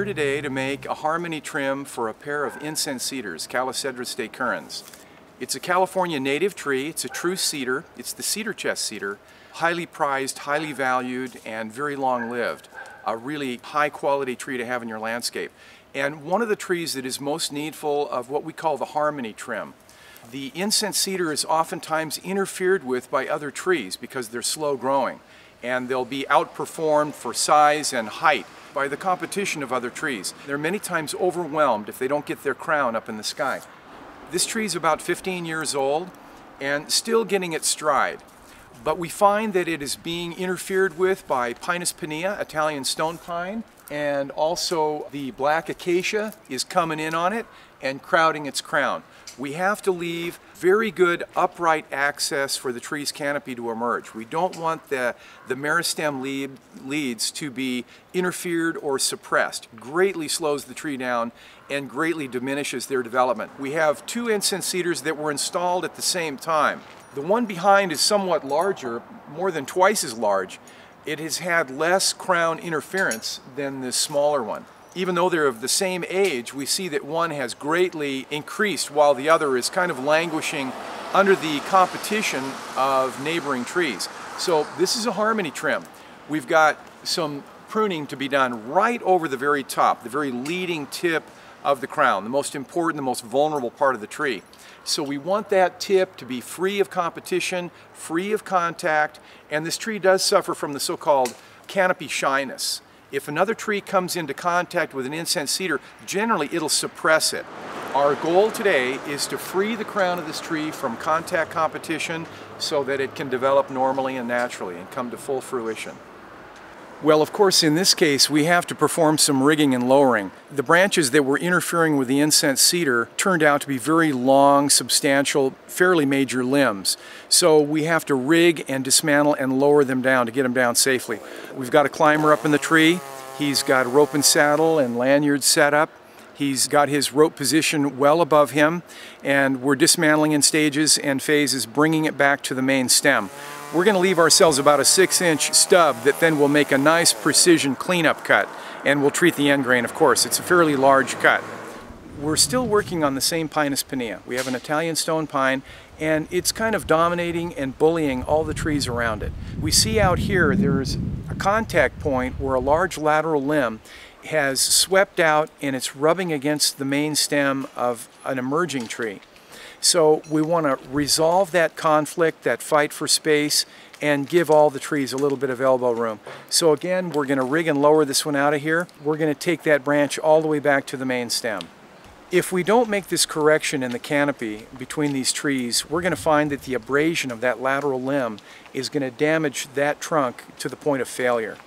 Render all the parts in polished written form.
here today to make a harmony trim for a pair of incense cedars, Cedrus decurrens. It's a California native tree. It's a true cedar. It's the cedar chest cedar, highly prized, highly valued, and very long-lived. A really high-quality tree to have in your landscape. And one of the trees that is most needful of what we call the harmony trim. The incense cedar is oftentimes interfered with by other trees because they're slow growing, and they'll be outperformed for size and height by the competition of other trees. They're many times overwhelmed if they don't get their crown up in the sky. This tree is about 15 years old and still getting its stride, but we find that it is being interfered with by Pinus pinea, Italian stone pine, and also the black acacia is coming in on it and crowding its crown. We have to leave very good upright access for the tree's canopy to emerge. We don't want the meristem leads to be interfered or suppressed. Greatly slows the tree down and greatly diminishes their development. We have two incense cedars that were installed at the same time. The one behind is somewhat larger, more than twice as large. It has had less crown interference than the smaller one. Even though they're of the same age, we see that one has greatly increased while the other is kind of languishing under the competition of neighboring trees. So this is a harmony trim. We've got some pruning to be done right over the very top, the very leading tip of the crown, the most important, the most vulnerable part of the tree. So we want that tip to be free of competition, free of contact, and this tree does suffer from the so-called canopy shyness. If another tree comes into contact with an incense cedar, generally it'll suppress it. Our goal today is to free the crown of this tree from contact competition so that it can develop normally and naturally and come to full fruition. Well, of course, in this case, we have to perform some rigging and lowering. The branches that were interfering with the incense cedar turned out to be very long, substantial, fairly major limbs. So we have to rig and dismantle and lower them down to get them down safely. We've got a climber up in the tree. He's got a rope and saddle and lanyard set up. He's got his rope position well above him, and we're dismantling in stages and phases, bringing it back to the main stem. We're going to leave ourselves about a 6-inch stub that then will make a nice precision cleanup cut, and we'll treat the end grain, of course. It's a fairly large cut. We're still working on the same Pinus pinea. We have an Italian stone pine, and it's kind of dominating and bullying all the trees around it. We see out here there's a contact point where a large lateral limb has swept out and it's rubbing against the main stem of an emerging tree. So we want to resolve that conflict, that fight for space, and give all the trees a little bit of elbow room. So again, we're going to rig and lower this one out of here. We're going to take that branch all the way back to the main stem. If we don't make this correction in the canopy between these trees, we're going to find that the abrasion of that lateral limb is going to damage that trunk to the point of failure.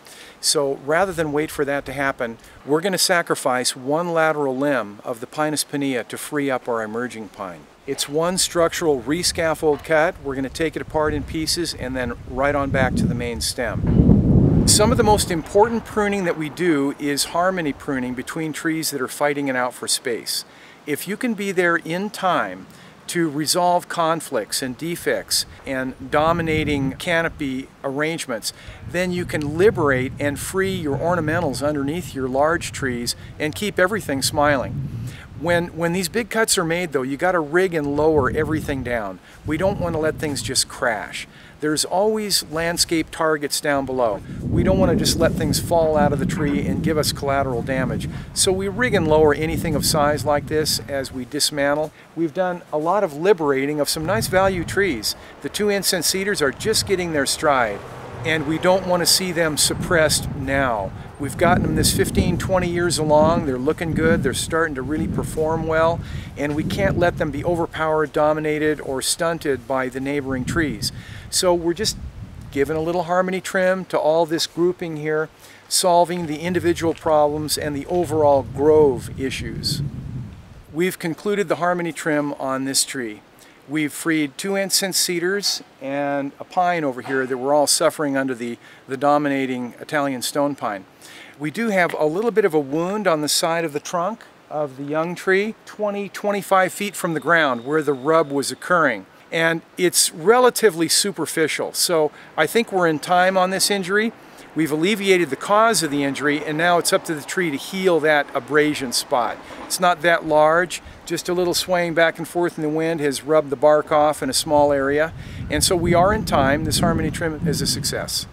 So rather than wait for that to happen, we're going to sacrifice one lateral limb of the Pinus pinea to free up our emerging pine. It's one structural rescaffold cut. We're going to take it apart in pieces and then right on back to the main stem. Some of the most important pruning that we do is harmony pruning between trees that are fighting it out for space. If you can be there in time to resolve conflicts and defects and dominating canopy arrangements, then you can liberate and free your ornamentals underneath your large trees and keep everything smiling. When these big cuts are made, though, you got to rig and lower everything down. We don't want to let things just crash. There's always landscape targets down below. We don't want to just let things fall out of the tree and give us collateral damage. So we rig and lower anything of size like this as we dismantle. We've done a lot of liberating of some nice value trees. The two incense cedars are just getting their stride, and we don't want to see them suppressed now. We've gotten them this 15, 20 years along. They're looking good. They're starting to really perform well, and we can't let them be overpowered, dominated, or stunted by the neighboring trees. So we're just giving a little harmony trim to all this grouping here, solving the individual problems and the overall grove issues. We've concluded the harmony trim on this tree. We've freed two incense cedars and a pine over here that were all suffering under the dominating Italian stone pine. We do have a little bit of a wound on the side of the trunk of the young tree, 20-25 feet from the ground where the rub was occurring. And it's relatively superficial, so I think we're in time on this injury. We've alleviated the cause of the injury, and now it's up to the tree to heal that abrasion spot. It's not that large, just a little swaying back and forth in the wind has rubbed the bark off in a small area. And so we are in time. This harmony trim is a success.